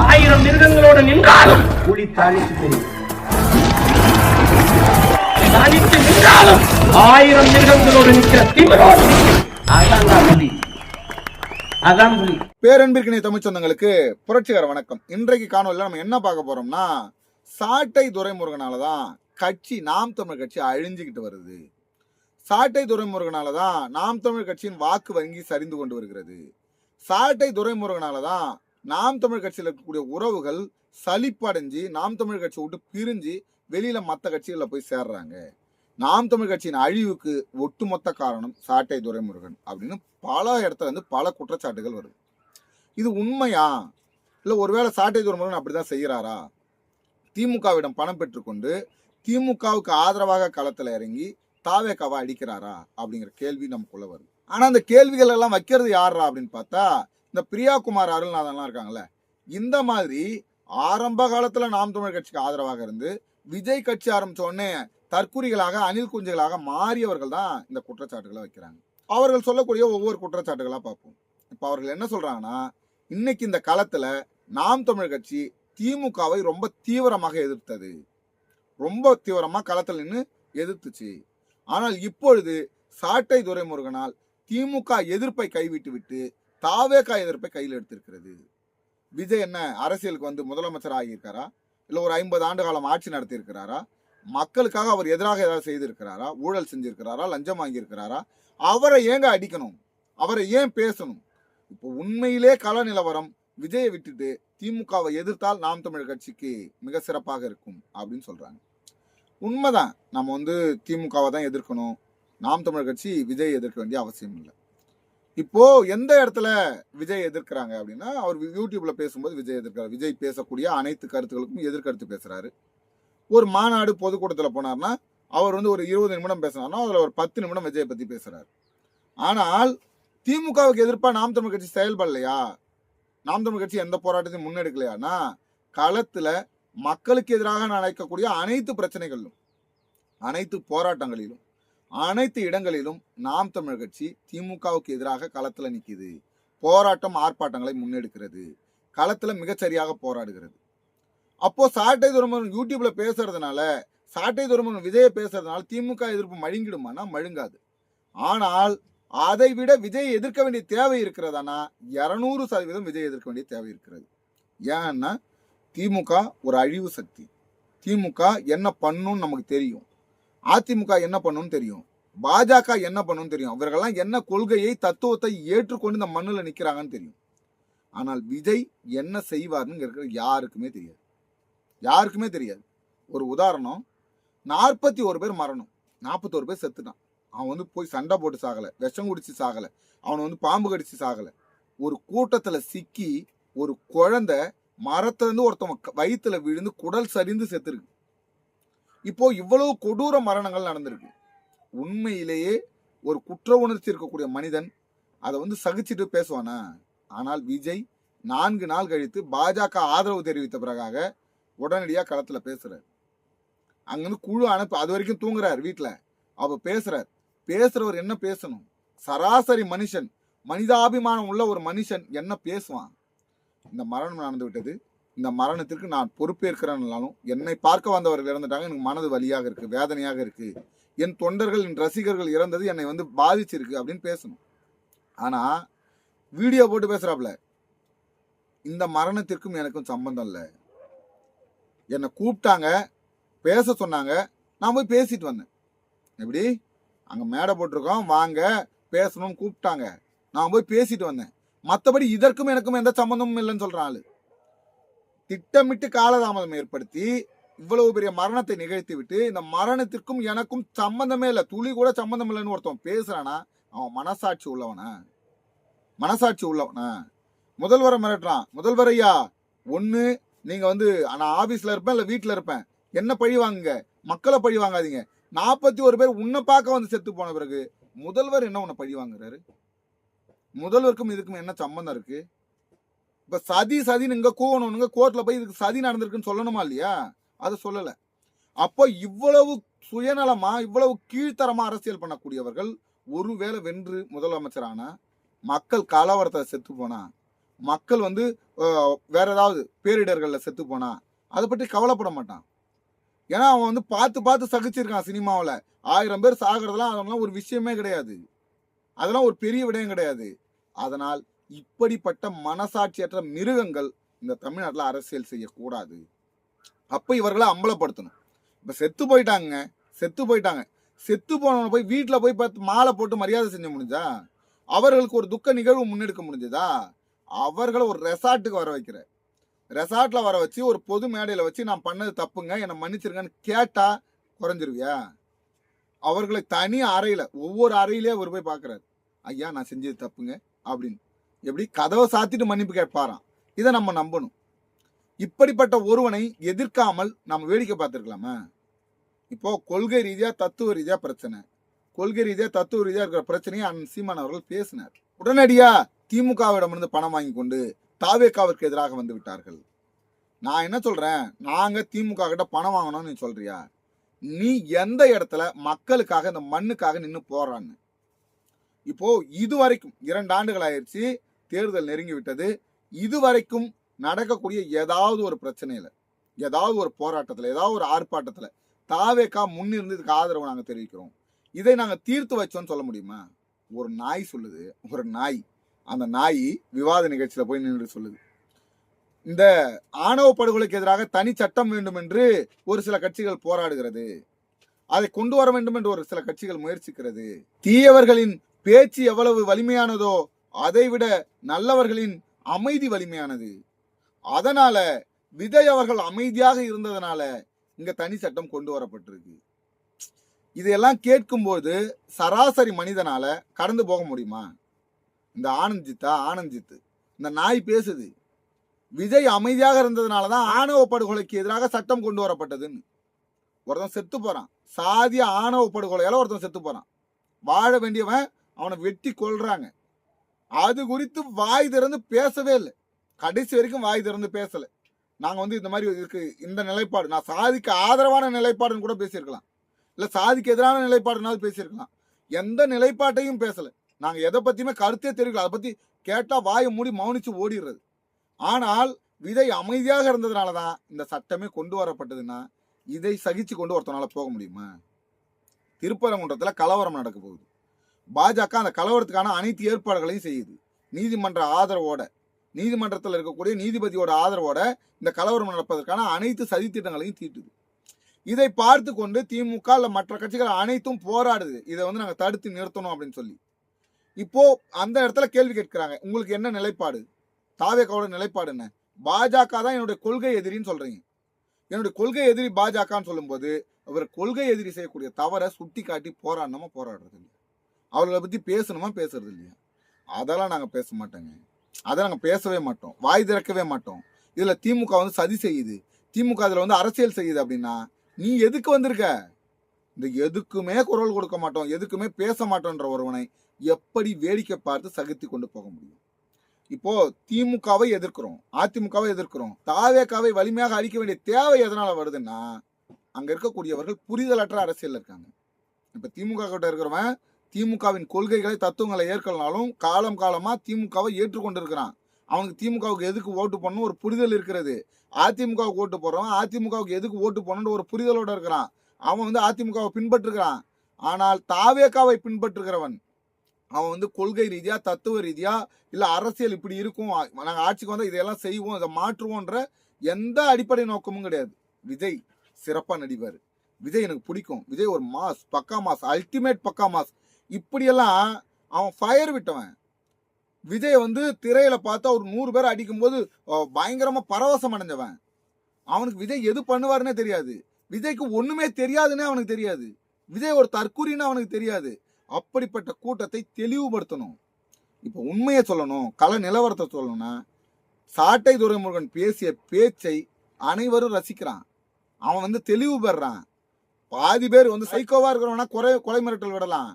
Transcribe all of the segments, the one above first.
1000 மிருகங்களோடு நின்றாலும் புலி தனித்து தெரியும். தனித்து நின்றாலும் 1000 மிருகங்களோடு நிற்கிற திமிரோடு அதான் புலி. அதான் புலி. பேரன்பிற்கினை தமிழ் சொந்தங்களுக்கு புரட்சிகர வணக்கம். இன்றைக்கு காணொலியில் நம்ம என்ன பார்க்க போறோம்னா, சாட்டை துரைமுருகனாலதான் கட்சி நாம் தமிழ் கட்சி அழிஞ்சுக்கிட்டு வருது. சாட்டை துரைமுருகனாலதான் நாம் தமிழ் கட்சியின் வாக்கு வங்கி சரிந்து கொண்டு வருகிறது. சாட்டை துரைமுருகனாலதான் நாம் தமிழ் கட்சியில் இருக்கக்கூடிய உறவுகள் சலிப்படைஞ்சு நாம் தமிழ் கட்சி விட்டு பிரிஞ்சு வெளியில மற்ற கட்சிகளில் போய் சேர்றாங்க. நாம் தமிழ் கட்சியின் அழிவுக்கு ஒட்டுமொத்த காரணம் சாட்டை துரைமுருகன் அப்படின்னு பல இடத்துல பல குற்றச்சாட்டுகள் வருது. இது உண்மையா இல்ல ஒருவேளை சாட்டை துரைமுருகன் அப்படிதான் செய்யறாரா? திமுகவிடம் பணம் பெற்றுக்கொண்டு திமுகவுக்கு ஆதரவாக களத்துல இறங்கி தாவேக்காவை அடிக்கிறாரா அப்படிங்கிற கேள்வி நமக்குள்ள வருது. ஆனா அந்த கேள்விகள் எல்லாம் வைக்கிறது யாரா அப்படின்னு பார்த்தா, இந்த பிரியா குமார் அருள்நாதன்லாம் இருக்காங்கல்ல, இந்த மாதிரி ஆரம்ப காலத்துல நாம் தமிழ் கட்சிக்கு ஆதரவாக இருந்து விஜய் கட்சி ஆரம்பிச்ச உடனே தற்குறிகளாக அணில் குஞ்சுகளாக மாறியவர்கள் தான் இந்த குற்றச்சாட்டுகளை வைக்கிறாங்க. அவர்கள் சொல்லக்கூடிய ஒவ்வொரு குற்றச்சாட்டுகளா பார்ப்போம். இப்ப அவர்கள் என்ன சொல்றாங்கன்னா, இன்னைக்கு இந்த களத்துல நாம் தமிழ் கட்சி திமுகவை ரொம்ப தீவிரமாக எதிர்த்தது, ரொம்ப தீவிரமா களத்தில் நின்று எதிர்த்துச்சு. ஆனால் இப்பொழுது சாட்டை துரைமுருகனால் திமுக எதிர்ப்பை கைவிட்டு விட்டு தாவேகா எதிர்ப்பை கையில் எடுத்திருக்கிறது. விஜய் என்ன அரசியலுக்கு முதலமைச்சர் ஆகியிருக்காரா? இல்ல ஒரு 50 ஆண்டு காலம் ஆட்சி நடத்தி இருக்கிறாரா? மக்களுக்காக அவர் எதிராக ஏதாவது செய்திருக்கிறாரா? ஊழல் செஞ்சிருக்கிறாரா? லஞ்சம் வாங்கி இருக்கிறாரா? அவரை ஏங்க அடிக்கணும்? அவரை ஏன் பேசணும்? இப்போ உண்மையிலே கள நிலவரம் விஜயை விட்டுட்டு திமுகவை எதிர்த்தால் நாம் தமிழ் கட்சிக்கு மிக சிறப்பாக இருக்கும் அப்படின்னு சொல்றாங்க. உண்மைதான், நம்ம திமுகவை தான் எதிர்க்கணும், நாம் தமிழ் கட்சி விஜய் எதிர்க்க வேண்டிய அவசியம் இல்லை. இப்போ எந்த இடத்துல விஜய் எதிர்க்கிறாங்க அப்படின்னா, அவர் யூடியூப்ல பேசும்போது விஜய் எதிர்க்கிறார். விஜய் பேசக்கூடிய அனைத்து கருத்துக்களுக்கும் எதிர்கருத்து பேசுறாரு. ஒரு மாநாடு பொதுக்கூட்டத்தில் போனார்னா அவர் ஒரு 20 நிமிடம் பேசினார்னா அதுல ஒரு 10 நிமிடம் விஜயை பத்தி பேசுறாரு. ஆனால் திமுகவுக்கு எதிர்ப்பா நாம் தமிழ் கட்சி செயல்படலையா? நாம் தமிழ் கட்சி எந்த போராட்டத்தையும் முன்னெடுக்கலையானா, களத்துல மக்களுக்கு எதிராக நடக்கக்கூடிய அனைத்து பிரச்சனைகளிலும், அனைத்து போராட்டங்களிலும், அனைத்து இடங்களிலும் நாம் தமிழ் கட்சி திமுகவுக்கு எதிராக களத்துல நிக்குது. போராட்டம் ஆர்ப்பாட்டங்களை முன்னெடுக்கிறது, களத்துல மிகச்சரியாக போராடுகிறது. அப்போ சாட்டை துரைமுருகன் யூடியூப்ல பேசுறதுனால, சாட்டை துரைமுருகன் விஜயை பேசுறதுனால திமுக எதிர்ப்பு மழுங்கிடுமானா மழுங்காது. ஆனால் அதை விட விஜய் எதிர்க்க வேண்டிய தேவை இருக்கிறதானா 200% விஜய் எதிர்க்க வேண்டிய தேவை இருக்கிறது. ஏன்னா திமுக ஒரு அழிவு சக்தி. திமுக என்ன பண்ணுன்னு நமக்கு தெரியும், அதிமுக என்ன பண்ணுன்னு தெரியும், பாஜக என்ன பண்ணுன்னு தெரியும், இவர்கள்லாம் என்ன கொள்கையை தத்துவத்தை ஏற்றுக்கொண்டு இந்த மண்ணில் நிற்கிறாங்கன்னு தெரியும். ஆனால் விஜய் என்ன செய்வார்னு யாருக்குமே தெரியாது, யாருக்குமே தெரியாது. ஒரு உதாரணம், 41 பேர் மரணம், 41 பேர் செத்துட்டான். அவன் போய் சண்டை போட்டு சாகல, விஷம் குடிச்சு சாகல, அவனை பாம்பு கடிச்சு சாகல. ஒரு கூட்டத்துல சிக்கி ஒரு குழந்தை மரத்திலிருந்து ஒருத்தவங்க வயிற்றுல விழுந்து குடல் சரிந்து செத்துருக்கு. இப்போ இவ்வளவு கொடூர மரணங்கள் நடந்திருக்கு. உண்மையிலேயே ஒரு குற்ற உணர்ச்சி இருக்கக்கூடிய மனிதன் அதை சகிச்சுட்டு பேசுவானா? ஆனால் விஜய் 4 நாள் கழித்து பாஜக ஆதரவு தெரிவித்த பிறகாக உடனடியாக களத்துல பேசுறாரு. அங்கிருந்து குழு அனுப்பு, அது வரைக்கும் தூங்குறாரு வீட்டுல. அவ பேசுறவர் என்ன பேசணும்? சராசரி மனுஷன், மனிதாபிமானம் உள்ள ஒரு மனுஷன் என்ன பேசுவான்? இந்த மரணம் நடந்து விட்டது, இந்த மரணத்திற்கு நான் பொறுப்பேற்கிறேன்னாலும் என்னை பார்க்க வந்தவர்கள் இறந்துட்டாங்க, எனக்கு மனது வலியாக இருக்கு, வேதனையாக இருக்கு, என் தொண்டர்கள் என் ரசிகர்கள் இறந்தது என்னை பாதிச்சிருக்கு அப்படின்னு பேசணும். ஆனா வீடியோ போட்டு பேசுறாப்ல, இந்த மரணத்திற்கும் எனக்கும் சம்பந்தம் இல்லை, என்னை கூப்பிட்டாங்க பேச சொன்னாங்க, நான் போய் பேசிட்டு வந்தேன். எப்படி அங்க மேடை போட்டிருக்கோம், வாங்க பேசணும்னு கூப்பிட்டாங்க, நான் போய் பேசிட்டு வந்தேன், மற்றபடி இதற்கும் எனக்கும் எந்த சம்பந்தமும் இல்லைன்னு சொல்றான் ஆளு. திட்டமிட்டு காலதாமதம் ஏற்படுத்தி இவ்வளவு பெரிய மரணத்தை நிகழ்த்தி விட்டு இந்த மரணத்திற்கும் எனக்கும் சம்பந்தமே இல்லை, துளி கூட சம்பந்தம் இல்லைன்னு ஒருத்தன் பேசுறானா அவன் மனசாட்சி உள்ளவனா? மனசாட்சி உள்ளவனா? முதல்வரை மிரட்டுறான். முதல்வர் ஐயா, ஒண்ணு நீங்க நான் ஆபீஸ்ல இருப்பேன் இல்ல வீட்டுல இருப்பேன், என்ன பழி வாங்குங்க, மக்களை பழி வாங்காதீங்க. 41 பேர் உன்னை பார்க்க செத்து போன பிறகு முதல்வர் என்ன உன்னை பழி வாங்குறாரு? முதல்வருக்கும் இதுக்கும் என்ன சம்பந்தம் இருக்கு? இப்ப சதின்னு இங்க கூவணுங்க, கோர்ட்ல போய் இதுக்கு சதி நடந்திருக்குன்னு சொல்லணுமா இல்லையா? அதை சொல்லல. அப்போ இவ்வளவு சுயநலமா இவ்வளவு கீழ்த்தரமா அரசியல் பண்ணக்கூடியவர்கள் ஒருவேளை வென்று முதலமைச்சரானா, மக்கள் கலவரத்தை செத்து போனா, மக்கள் வந்து வேற ஏதாவது பேரிடர்களில் செத்து போனா அதை பற்றி கவலைப்பட மாட்டான். ஏன்னா அவன் வந்து பார்த்து பார்த்து சகிச்சிருக்கான். சினிமாவில் 1000 பேர் சாகிறதுலாம் அதெல்லாம் ஒரு விஷயமே கிடையாது. அதெல்லாம் ஒரு பெரிய விடயம் கிடையாது. அதனால் இப்படிப்பட்ட மனசாட்சியற்ற மிருகங்கள் இந்த தமிழ்நாட்டில் அரசியல் செய்யக்கூடாது. அப்போ இவர்களை அம்பலப்படுத்தணும். இப்போ செத்து போயிட்டாங்க, செத்து போனவனை போய் வீட்டில் போய் பார்த்து மாலை போட்டு மரியாதை செஞ்ச முடிஞ்சா? அவர்களுக்கு ஒரு துக்க நிகழ்வு முன்னெடுக்க முடிஞ்சதா? அவர்களை ஒரு ரெசார்ட்டுக்கு வர வைக்கிற, ரெசார்ட்ல வர வச்சு ஒரு பொது மேடையில் வச்சு நான் பண்ணது தப்புங்க என்னை மன்னிச்சிருங்கன்னு கேட்டா குறைஞ்சிருவியா? அவர்களை தனி அறையில் ஒவ்வொரு அறையிலே அவர் போய் பார்க்குறாரு. ஐயா நான் செஞ்சது தப்புங்க அப்படின்னு எப்படி கதவை சாத்திட்டு மன்னிப்பு கேட்பாராம். இதை நம்ம நம்பணும். இப்படிப்பட்ட ஒருவனை எதிர்க்காமல் நம்ம வேடிக்கை பார்த்துருக்கலாமா? இப்போ கொள்கை ரீதியா தத்துவ ரீதியா பிரச்சனை, கொள்கை ரீதியா தத்துவ ரீதியா இருக்கிற பிரச்சனையை அண்ணன் சீமான் அவர்கள் பேசினார். உடனடியா திமுகவிடமிருந்து பணம் வாங்கி கொண்டு தாவேகாவிற்கு எதிராக வந்து விட்டார்கள். நான் என்ன சொல்றேன், நாங்க திமுக கிட்ட பணம் வாங்கணும்னு நீ சொல்றியா? நீ எந்த இடத்துல மக்களுக்காக இந்த மண்ணுக்காக நின்று போறான்னு? இப்போ இதுவரைக்கும் 2 ஆண்டுகள் ஆயிடுச்சு, தேர்தல் நெருங்கி விட்டது. இதுவரைக்கும் நடக்கக்கூடிய ஏதாவது ஒரு பிரச்சனையில, ஏதாவது ஒரு போராட்டத்துல, ஏதாவது ஒரு ஆர்ப்பாட்டத்துல தாவேகா முன்னிருந்து இதுக்கு ஆதரவு நாங்க தெரிவிக்கிறோம், இதை நாங்க தீர்த்து வச்சோம்னு சொல்ல முடியுமா? ஒரு நாய் சொல்லுது, ஒரு நாய், அந்த நாய் விவாத நிகழ்ச்சியில போய் நின்று சொல்லுது, இந்த ஆணவ படுகொலைக்கு எதிராக தனி சட்டம் வேண்டும் என்று ஒரு சில கட்சிகள் போராடுகிறது, அதை கொண்டு வர வேண்டும் என்று ஒரு சில கட்சிகள் முயற்சிக்கிறது. தீயவர்களின் பேச்சு எவ்வளவு வலிமையானதோ அதை விட நல்லவர்களின் அமைதி வலிமையானது. அதனால விஜய் அவர்கள் அமைதியாக இருந்ததனால இங்க தனி சட்டம் கொண்டு வரப்பட்டிருக்கு. இதையெல்லாம் கேட்கும்போது சராசரி மனிதனால கடந்து போக முடியுமா? இந்த ஆனந்த்ஜித்து இந்த நாய் பேசுது, விஜய் அமைதியாக இருந்ததுனாலதான் ஆணவ படுகொலைக்கு எதிராக சட்டம் கொண்டு வரப்பட்டதுன்னு. ஒருத்தன் செத்து போறான், சாதிய ஆணவ படுகொலையால ஒருத்தன் செத்து போறான், வாழ வேண்டியவன் அவனை வெட்டி கொள்றாங்க. அது குறித்து வாய் திறந்து பேசவே இல்லை, கடைசி வரைக்கும் வாய் திறந்து பேசல. நாங்க வந்து இந்த மாதிரி இருக்கு இந்த நிலைப்பாடு, நான் சாதிக்கு ஆதரவான நிலைப்பாடுன்னு கூட பேசியிருக்கலாம், இல்ல சாதிக்கு எதிரான நிலைப்பாடுனாலும் பேசியிருக்கலாம். எந்த நிலைப்பாட்டையும் பேசல. நாங்க எதை பத்தியுமே கருத்தே தெரிவிக்கல. அதை பத்தி கேட்டா வாயை மூடி மௌனிச்சு ஓடிடுறது. ஆனால் விஜய் அமைதியாக இருந்ததுனாலதான் இந்த சட்டமே கொண்டு வரப்பட்டதுன்னா இதை சகிச்சு கொண்டு ஒருத்தனால போக முடியுமா? திருப்பரங்குன்றத்துல கலவரம் நடக்க போகுது. பாஜக அந்த கலவரத்துக்கான அனைத்து ஏற்பாடுகளையும் செய்யுது. நீதிமன்ற ஆதரவோட, நீதிமன்றத்தில் இருக்கக்கூடிய நீதிபதியோட ஆதரவோட இந்த கலவரம் நடப்பதற்கான அனைத்து சதித்திட்டங்களையும் தீட்டுது. இதை பார்த்து கொண்டு திமுக இல்ல மற்ற கட்சிகள் அனைத்தும் போராடுது, இதை வந்து நாங்க தடுத்து நிறுத்தணும் அப்படின்னு சொல்லி. இப்போ அந்த இடத்துல கேள்வி கேட்கிறாங்க, உங்களுக்கு என்ன நிலைப்பாடு? தாவேகாவோட நிலைப்பாடு என்ன? பாஜக தான் என்னுடைய கொள்கை எதிரின்னு சொல்றீங்க. என்னுடைய கொள்கை எதிரி பாஜகன்னு சொல்லும்போது அவர் கொள்கை எதிரி செய்யக்கூடிய தவறை சுட்டி காட்டி போராடணுமா போராடுறது இல்லையா? அவர்களை பத்தி பேசணுமா பேசுறது இல்லையா? அதெல்லாம் நாங்க பேச மாட்டோங்க, அதை நாங்க பேசவே மாட்டோம், வாய் திறக்கவே மாட்டோம். இதுல திமுக வந்து சதி செய்யுது, திமுக இதுல வந்து அரசியல் செய்யுது அப்படின்னா நீ எதுக்கு வந்திருக்க? இந்த எதுக்குமே குரல் கொடுக்க மாட்டோம், எதுக்குமே பேச மாட்டோன்ற ஒருவனை எப்படி வேடிக்கை பார்த்து சகித்து கொண்டு போக முடியும்? இப்போ திமுகவை எதிர்க்கிறோம், அதிமுகவை எதிர்க்கிறோம், தாவேகாவை வலிமையாக அழிக்க வேண்டிய தேவை எதனால வருதுன்னா அங்க இருக்கக்கூடியவர்கள் புரிதலற்ற அரசியல் இருக்காங்க. இப்ப திமுக கிட்ட இருக்கிறவன் திமுகவின் கொள்கைகளை தத்துவங்களை ஏற்கலனாலும் காலம் காலமா திமுகவை ஏற்றுக்கொண்டு இருக்கிறான். அவனுக்கு திமுகவுக்கு எதுக்கு ஓட்டு போடணும் ஒரு புரிதல் இருக்கிறது. அதிமுகவுக்கு ஓட்டு போடுறவன் அதிமுகவுக்கு எதுக்கு ஓட்டு போடணும்னு ஒரு புரிதலோட இருக்கிறான். அவன் வந்து அதிமுகவை பின்பற்றுகிறான். ஆனால் தாவேகாவை பின்பற்றுகிறவன் அவன் வந்து கொள்கை ரீதியா தத்துவ ரீதியா இல்ல அரசியல் இப்படி இருக்கும், நாங்க ஆட்சிக்கு வந்தா இதையெல்லாம் செய்வோம், இதை மாற்றுவோன்ற எந்த அடிப்படை நோக்கமும் கிடையாது. விஜய் சிறப்பா நடிப்பாரு, விஜய் எனக்கு பிடிக்கும், விஜய் ஒரு மாஸ், பக்கா மாஸ், அல்டிமேட் பக்கா மாஸ், இப்படியெல்லாம் அவன் ஃபயர் விட்டவன். விஜய் வந்து திரையில பார்த்தா ஒரு 100 பேர் அடிக்கும் போது பயங்கரமா பரவசம் அடைஞ்சவன். அவனுக்கு விஜய் எது பண்ணுவாருன்னே தெரியாது, விஜய்க்கு ஒண்ணுமே தெரியாதுன்னே அவனுக்கு தெரியாது, விஜய் ஒரு தற்கூரின்னு அவனுக்கு தெரியாது. அப்படிப்பட்ட கூட்டத்தை தெளிவுபடுத்தணும். இப்போ உண்மையை சொல்லணும், கள நிலவரத்தை சொல்லணும்னா சாட்டை துரைமுருகன் பேசிய பேச்சை அனைவரும் ரசிக்கிறான். அவன் வந்து தெளிவு பெறான். பாதி பேர் வந்து சைக்கோவா இருக்கிறவனா கொலை மிரட்டல் விடலாம்,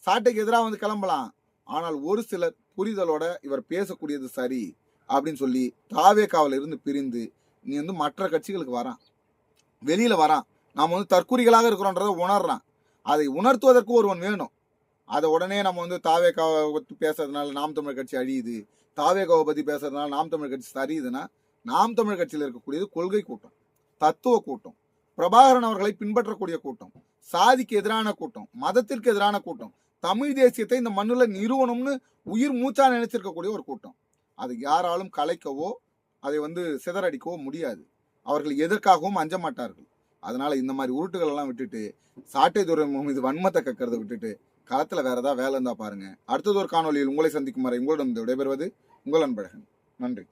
சாட்டைக்கு எதிராக வந்து கிளம்பலாம். ஆனால் ஒரு சிலர் புரிதலோட இவர் பேசக்கூடியது சரி அப்படின்னு சொல்லி தாவேகாவில இருந்து பிரிந்து நீ வந்து மற்ற கட்சிகளுக்கு வரான், வெளியில வரான். நாம வந்து தற்கூரிகளாக இருக்கிறோன்றதை உணர்றான். அதை உணர்த்துவதற்கு ஒருவன் வேணும். அதை உடனே நம்ம வந்து தாவேகாவை பேசுறதுனால நாம் தமிழர் கட்சி அழியுது, தாவேகாவை பத்தி பேசுறதுனால நாம் தமிழர் கட்சி சரியுதுன்னா, நாம் தமிழர் கட்சியில் இருக்கக்கூடியது கொள்கை கூட்டம், தத்துவ கூட்டம், பிரபாகரன் அவர்களை பின்பற்றக்கூடிய கூட்டம், சாதிக்கு எதிரான கூட்டம், மதத்திற்கு எதிரான கூட்டம், தமிழ் தேசியத்தை இந்த மண்ணுல நிறுவனம்னு உயிர் மூச்சா நினைச்சிருக்கக்கூடிய ஒரு கூட்டம். அது யாராலும் கலைக்கவோ அதை சிதறடிக்கவோ முடியாது. அவர்கள் எதற்காகவும் அஞ்ச மாட்டார்கள். அதனால இந்த மாதிரி உருட்டுகள் எல்லாம் விட்டுட்டு, சாட்டை துரைமுருகன் மீது வன்மத்தை கக்கிறத விட்டுட்டு களத்துல வேற ஏதாவது வேலை இருந்தா பாருங்க. அடுத்தது ஒரு காணொலியில் உங்களை சந்திக்கும் வரை உங்களிடம் விடைபெறுவது உங்கள் அன்பழகன். நன்றி.